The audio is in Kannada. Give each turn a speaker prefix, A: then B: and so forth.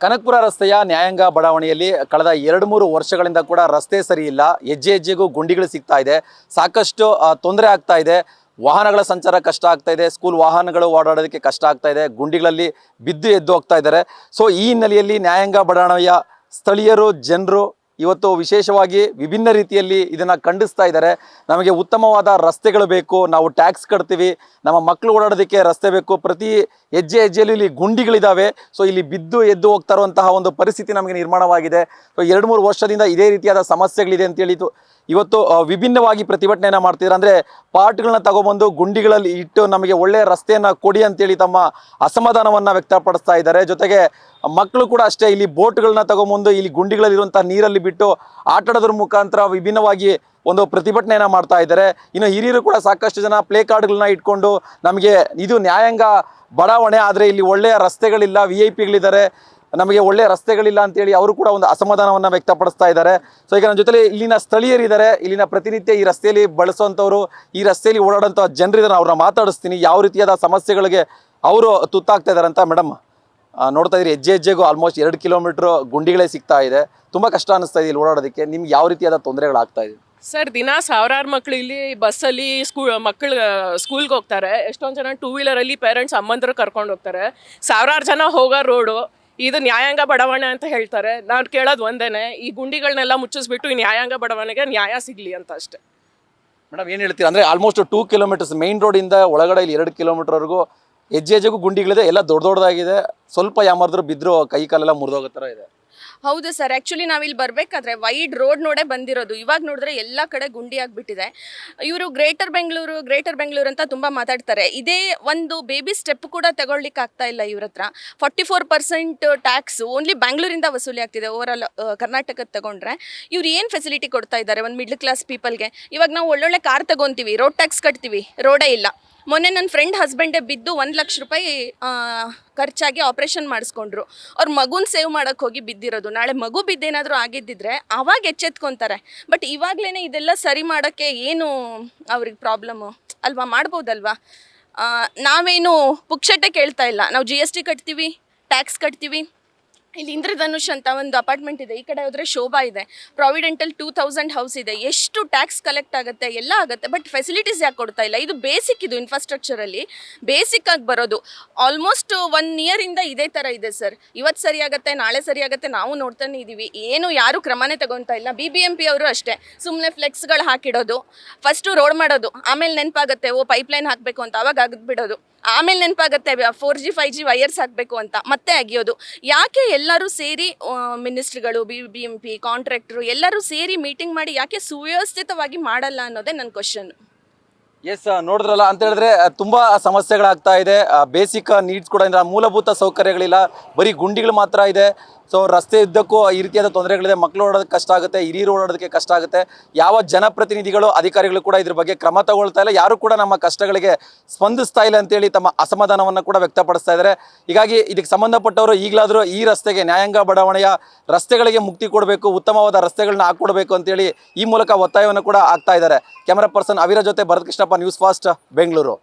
A: ಕನಕಪುರ ರಸ್ತೆಯ ನ್ಯಾಯಾಂಗ ಬಡಾವಣೆಯಲ್ಲಿ ಕಳೆದ 2-3 ವರ್ಷಗಳಿಂದ ಕೂಡ ರಸ್ತೆ ಸರಿ ಇಲ್ಲ. ಹೆಜ್ಜೆ ಹೆಜ್ಜೆಗೂ ಗುಂಡಿಗಳು ಸಿಗ್ತಾ ಇದೆ. ಸಾಕಷ್ಟು ತೊಂದರೆ ಆಗ್ತಾ ಇದೆ. ವಾಹನಗಳ ಸಂಚಾರ ಕಷ್ಟ ಆಗ್ತಾ ಇದೆ. ಸ್ಕೂಲ್ ವಾಹನಗಳು ಓಡಾಡೋದಕ್ಕೆ ಕಷ್ಟ ಆಗ್ತಾ ಇದೆ. ಗುಂಡಿಗಳಲ್ಲಿ ಬಿದ್ದು ಎದ್ದು ಹೋಗ್ತಾ ಇದ್ದಾರೆ. ಸೊ ಈ ಹಿನ್ನೆಲೆಯಲ್ಲಿ ನ್ಯಾಯಾಂಗ ಬಡಾವಣೆಯ ಸ್ಥಳೀಯರು ಜನರು ಇವತ್ತು ವಿಶೇಷವಾಗಿ ವಿಭಿನ್ನ ರೀತಿಯಲ್ಲಿ ಇದನ್ನು ಖಂಡಿಸ್ತಾ ಇದ್ದಾರೆ. ನಮಗೆ ಉತ್ತಮವಾದ ರಸ್ತೆಗಳು ಬೇಕು, ನಾವು ಟ್ಯಾಕ್ಸ್ ಕಟ್ತೀವಿ, ನಮ್ಮ ಮಕ್ಕಳು ಓಡಾಡೋದಕ್ಕೆ ರಸ್ತೆ ಬೇಕು, ಪ್ರತಿ ಹೆಜ್ಜೆ ಹೆಜ್ಜೆಯಲ್ಲಿ ಇಲ್ಲಿ ಗುಂಡಿಗಳಿದ್ದಾವೆ. ಸೊ ಇಲ್ಲಿ ಬಿದ್ದು ಎದ್ದು ಹೋಗ್ತಾ ಇರುವಂತಹ ಒಂದು ಪರಿಸ್ಥಿತಿ ನಮಗೆ ನಿರ್ಮಾಣವಾಗಿದೆ. ಸೊ 2-3 ವರ್ಷದಿಂದ ಇದೇ ರೀತಿಯಾದ ಸಮಸ್ಯೆಗಳಿದೆ ಅಂತೇಳಿ ಇವತ್ತು ವಿಭಿನ್ನವಾಗಿ ಪ್ರತಿಭಟನೆಯನ್ನು ಮಾಡ್ತಿದ್ದಾರೆ. ಅಂದರೆ ಪಾರ್ಟ್ಗಳನ್ನ ತಗೊಬಂದು ಗುಂಡಿಗಳಲ್ಲಿ ಇಟ್ಟು ನಮಗೆ ಒಳ್ಳೆಯ ರಸ್ತೆಯನ್ನು ಕೊಡಿ ಅಂತೇಳಿ ತಮ್ಮ ಅಸಮಾಧಾನವನ್ನು ವ್ಯಕ್ತಪಡಿಸ್ತಾ ಇದ್ದಾರೆ. ಜೊತೆಗೆ ಮಕ್ಕಳು ಕೂಡ ಅಷ್ಟೇ, ಇಲ್ಲಿ ಬೋಟ್ಗಳನ್ನ ತಗೊಂಬಂದು ಇಲ್ಲಿ ಗುಂಡಿಗಳಲ್ಲಿರುವಂಥ ನೀರಲ್ಲಿ ಬಿಟ್ಟು ಆಟಾಡೋದ್ರ ಮುಖಾಂತರ ವಿಭಿನ್ನವಾಗಿ ಒಂದು ಪ್ರತಿಭಟನೆಯನ್ನು ಮಾಡ್ತಾ ಇದ್ದಾರೆ. ಇನ್ನು ಹಿರಿಯರು ಕೂಡ ಸಾಕಷ್ಟು ಜನ ಪ್ಲೇ ಕಾರ್ಡ್ಗಳನ್ನ ಇಟ್ಕೊಂಡು ನಮಗೆ ಇದು ನ್ಯಾಯಾಂಗ ಬಡಾವಣೆ, ಆದರೆ ಇಲ್ಲಿ ಒಳ್ಳೆಯ ರಸ್ತೆಗಳಿಲ್ಲ, VIP ಗಳಿದ್ದಾರೆ, ನಮಗೆ ಒಳ್ಳೆಯ ರಸ್ತೆಗಳಿಲ್ಲ ಅಂತೇಳಿ ಅವರು ಕೂಡ ಒಂದು ಅಸಮಾಧಾನವನ್ನು ವ್ಯಕ್ತಪಡಿಸ್ತಾ ಇದ್ದಾರೆ. ಸೊ ಈಗ ನನ್ನ ಜೊತೆಲಿ ಇಲ್ಲಿನ ಸ್ಥಳೀಯರಿದ್ದಾರೆ, ಇಲ್ಲಿನ ಪ್ರತಿನಿತ್ಯ ಈ ರಸ್ತೆಯಲ್ಲಿ ಬಳಸುವಂಥವ್ರು, ಈ ರಸ್ತೆಯಲ್ಲಿ ಓಡಾಡೋಂಥ ಜನರಿದ್ದಾರೆ. ಅವ್ರನ್ನ ಮಾತಾಡಿಸ್ತೀನಿ, ಯಾವ ರೀತಿಯಾದ ಸಮಸ್ಯೆಗಳಿಗೆ ಅವರು ತುತ್ತಾಗ್ತಾ ಇದ್ದಾರೆ ಅಂತ. ಮೇಡಮ್, ನೋಡ್ತಾ ಇದ್ದೀರಿ ಹೆಜ್ಜೆ ಹೆಜ್ಜೆಗೂ ಆಲ್ಮೋಸ್ಟ್ 2 ಕಿಲೋಮೀಟ್ರ್ ಗುಂಡಿಗಳೇ ಸಿಗ್ತಾ ಇದೆ. ತುಂಬ ಕಷ್ಟ ಅನ್ನಿಸ್ತಾ ಇದೆ ಇಲ್ಲಿ ಓಡಾಡೋದಕ್ಕೆ. ನಿಮ್ಗೆ ಯಾವ ರೀತಿಯಾದ ತೊಂದರೆಗಳಾಗ್ತಾ ಇದೆ?
B: ಸರ್, ದಿನ ಸಾವಿರಾರು ಮಕ್ಕಳು ಇಲ್ಲಿ ಬಸ್ಸಲ್ಲಿ ಮಕ್ಕಳು ಸ್ಕೂಲ್ಗೆ ಹೋಗ್ತಾರೆ. ಎಷ್ಟೊಂದು ಜನ 2 ವೀಲರಲ್ಲಿ ಪೇರೆಂಟ್ಸ್ ಅಮ್ಮಂದ್ರು ಕರ್ಕೊಂಡು ಹೋಗ್ತಾರೆ. ಸಾವಿರಾರು ಜನ ಹೋಗೋ ರೋಡು ಇದು ನ್ಯಾಯಾಂಗ ಬಡಾವಣೆ ಅಂತ ಹೇಳ್ತಾರೆ. ನಾನು ಕೇಳೋದು ಒಂದೇನೆ, ಈ ಗುಂಡಿಗಳನ್ನೆಲ್ಲ ಮುಚ್ಚಿಸ್ಬಿಟ್ಟು ಈ ನ್ಯಾಯಾಂಗ ಬಡಾವಣೆಗೆ ನ್ಯಾಯ ಸಿಗಲಿ ಅಂತ ಅಷ್ಟೇ.
A: ಮೇಡಮ್, ಏನು ಹೇಳ್ತೀರಾ? ಅಂದರೆ ಆಲ್ಮೋಸ್ಟ್ 2 ಕಿಲೋಮೀಟರ್ಸ್ ಮೇನ್ ರೋಡಿಂದ ಒಳಗಡೆ ಇಲ್ಲಿ 2 ಕಿಲೋಮೀಟರ್ವರೆಗೂ ಹೆಜ್ಜೆ ಹೆಜ್ಜೆಗೂ ಗುಂಡಿಗಳಿದೆ, ಎಲ್ಲ ದೊಡ್ಡದಾಗಿದೆ. ಸ್ವಲ್ಪ ಯಾಮಾದ್ರೂ ಬಿದ್ದರೂ ಕೈ ಕಾಲೆಲ್ಲ ಮುರಿದೋಗೋ ಥರ ಇದೆ.
C: ಹೌದು ಸರ್, ಆ್ಯಕ್ಚುಲಿ ನಾವಿಲ್ಲಿ ಬರಬೇಕಾದ್ರೆ ವೈಡ್ ರೋಡ್ ನೋಡೇ ಬಂದಿರೋದು. ಇವಾಗ ನೋಡಿದ್ರೆ ಎಲ್ಲ ಕಡೆ ಗುಂಡಿ ಆಗಿಬಿಟ್ಟಿದೆ. ಇವರು ಗ್ರೇಟರ್ ಬೆಂಗಳೂರು ಅಂತ ತುಂಬ ಮಾತಾಡ್ತಾರೆ. ಇದೇ ಒಂದು ಬೇಬಿ ಸ್ಟೆಪ್ ಕೂಡ ತಗೊಳ್ಲಿಕ್ಕೆ ಆಗ್ತಾ ಇಲ್ಲ ಇವ್ರ ಹತ್ರ. 44% ಟ್ಯಾಕ್ಸ್ ಓನ್ಲಿ ಬ್ಯಾಂಗ್ಳೂರಿಂದ ವಸೂಲಿ ಆಗ್ತಿದೆ ಓವರಾಲ್ ಕರ್ನಾಟಕದ ತಗೊಂಡ್ರೆ. ಇವ್ರು ಏನು ಫೆಸಿಲಿಟಿ ಕೊಡ್ತಾ ಇದ್ದಾರೆ ಒಂದು ಮಿಡ್ಲ್ ಕ್ಲಾಸ್ ಪೀಪಲ್ಗೆ? ಇವಾಗ ನಾವು ಒಳ್ಳೊಳ್ಳೆ ಕಾರ್ ತಗೊತೀವಿ, ರೋಡ್ ಟ್ಯಾಕ್ಸ್ ಕಟ್ತೀವಿ, ರೋಡೇ ಇಲ್ಲ. ಮೊನ್ನೆ ನನ್ನ ಫ್ರೆಂಡ್ ಹಸ್ಬೆಂಡೇ ಬಿದ್ದು 1 ಲಕ್ಷ ರೂಪಾಯಿ ಖರ್ಚಾಗಿ ಆಪ್ರೇಷನ್ ಮಾಡಿಸ್ಕೊಂಡ್ರು. ಅವ್ರ ಮಗುನ ಸೇವ್ ಮಾಡೋಕ್ಕೆ ಹೋಗಿ ಬಿದ್ದಿರೋದು. ನಾಳೆ ಮಗು ಬಿದ್ದೇನಾದರೂ ಆಗಿದ್ದಿದ್ರೆ ಆವಾಗ ಎಚ್ಚೆತ್ಕೊತಾರೆ. ಬಟ್ ಇವಾಗಲೇ ಇದೆಲ್ಲ ಸರಿ ಮಾಡೋಕ್ಕೆ ಏನು ಅವ್ರಿಗೆ ಪ್ರಾಬ್ಲಮ್ಮು ಅಲ್ವಾ? ಮಾಡ್ಬೋದಲ್ವಾ? ನಾವೇನು ಪುಕ್ಷಟ್ಟೆ ಕೇಳ್ತಾ ಇಲ್ಲ. ನಾವು GST ಕಟ್ತೀವಿ, ಟ್ಯಾಕ್ಸ್ ಕಟ್ತೀವಿ. ಇಲ್ಲಿ ಇಂದ್ರಧನುಷ್ ಅಂತ ಒಂದು ಅಪಾರ್ಟ್ಮೆಂಟ್ ಇದೆ, ಈ ಕಡೆ ಹೋದರೆ ಶೋಭಾ ಇದೆ, ಪ್ರಾವಿಡೆಂಟಲ್ 2000 ಹೌಸ್ ಇದೆ. ಎಷ್ಟು ಟ್ಯಾಕ್ಸ್ ಕಲೆಕ್ಟ್ ಆಗುತ್ತೆ, ಎಲ್ಲ ಆಗುತ್ತೆ. ಬಟ್ ಫೆಸಿಲಿಟೀಸ್ ಯಾಕೆ ಕೊಡ್ತಾ ಇಲ್ಲ? ಇದು ಬೇಸಿಕ್, ಇದು ಇನ್ಫ್ರಾಸ್ಟ್ರಕ್ಚರಲ್ಲಿ ಬೇಸಿಕ್ ಆಗಿ ಬರೋದು. ಆಲ್ಮೋಸ್ಟ್ 1 ಇಯರಿಂದ ಇದೇ ಥರ ಇದೆ ಸರ್. ಇವತ್ತು ಸರಿಯಾಗುತ್ತೆ, ನಾಳೆ ಸರಿಯಾಗುತ್ತೆ, ನಾವು ನೋಡ್ತಾನೆ ಇದ್ದೀವಿ. ಏನು ಯಾರು ಕ್ರಮನೇ ತಗೊತಾ ಇಲ್ಲ. BBMP ಅವರು ಅಷ್ಟೇ, ಸುಮ್ಮನೆ ಫ್ಲೆಕ್ಸ್ಗಳು ಹಾಕಿಡೋದು, ಫಸ್ಟು ರೋಡ್ ಮಾಡೋದು, ಆಮೇಲೆ ನೆನಪಾಗುತ್ತೆ ಓ ಪೈಪ್ಲೈನ್ ಹಾಕಬೇಕು ಅಂತ, ಅವಾಗ ಆಗಿಬಿಡೋದು. ಆಮೇಲೆ ನೆನಪಾಗುತ್ತೆ 4G 5G ವೈರ್ಸ್ ಹಾಕಬೇಕು ಅಂತ, ಮತ್ತೆ ಅಗಿಯೋದು. ಯಾಕೆ ಎಲ್ಲರೂ ಸೇರಿ ಮಿನಿಸ್ಟ್ರಿಗಳು, BBMP, ಕಾಂಟ್ರಾಕ್ಟ್ರು ಎಲ್ಲರೂ ಸೇರಿ ಮೀಟಿಂಗ್ ಮಾಡಿ ಯಾಕೆ ಸುವ್ಯವಸ್ಥಿತವಾಗಿ ಮಾಡಲ್ಲ ಅನ್ನೋದೇ ನನ್ನ ಕ್ವಶನ್.
A: ಎಸ್, ನೋಡಿದ್ರಲ್ಲ ಅಂತ ಹೇಳಿದ್ರೆ ತುಂಬಾ ಸಮಸ್ಯೆಗಳಾಗ್ತಾ ಇದೆ. ಬೇಸಿಕ್ ನೀಡ್ಸ್ ಕೂಡ ಇಲ್ಲ, ಮೂಲಭೂತ ಸೌಕರ್ಯಗಳಿಲ್ಲ, ಬರೀ ಗುಂಡಿಗಳು ಮಾತ್ರ ಇದೆ. ಸೊ ರಸ್ತೆ ಉದ್ದಕ್ಕೂ ಈ ರೀತಿಯಾದ ತೊಂದರೆಗಳಿದೆ. ಮಕ್ಕಳು ಓಡೋದಕ್ಕೆ ಕಷ್ಟ ಆಗುತ್ತೆ, ಹಿರಿಯರು ಓಡೋದಕ್ಕೆ ಕಷ್ಟ ಆಗುತ್ತೆ. ಯಾವ ಜನಪ್ರತಿನಿಧಿಗಳು, ಅಧಿಕಾರಿಗಳು ಕೂಡ ಇದ್ರ ಬಗ್ಗೆ ಕ್ರಮ ತಗೊಳ್ತಾ ಇಲ್ಲ. ಯಾರು ಕೂಡ ನಮ್ಮ ಕಷ್ಟಗಳಿಗೆ ಸ್ಪಂದಿಸ್ತಾ ಇಲ್ಲ ಅಂತೇಳಿ ತಮ್ಮ ಅಸಮಾಧಾನವನ್ನು ಕೂಡ ವ್ಯಕ್ತಪಡಿಸ್ತಾ ಇದ್ದಾರೆ. ಹೀಗಾಗಿ ಇದಕ್ಕೆ ಸಂಬಂಧಪಟ್ಟವರು ಈಗಲಾದರೂ ಈ ರಸ್ತೆಗೆ, ನ್ಯಾಯಾಂಗ ಬಡಾವಣೆಯ ರಸ್ತೆಗಳಿಗೆ ಮುಕ್ತಿ ಕೊಡಬೇಕು, ಉತ್ತಮವಾದ ರಸ್ತೆಗಳನ್ನ ಹಾಕ್ಕೊಡ್ಬೇಕು ಅಂತೇಳಿ ಈ ಮೂಲಕ ಒತ್ತಾಯವನ್ನು ಕೂಡ ಆಗ್ತಾ ಇದ್ದಾರೆ. ಕ್ಯಾಮರಾ ಪರ್ಸನ್ ಅವಿರ ಜೊತೆ ಭರತ್ ಕೃಷ್ಣಪ್ಪ, ನ್ಯೂಸ್ ಫಾಸ್ಟ್, ಬೆಂಗಳೂರು.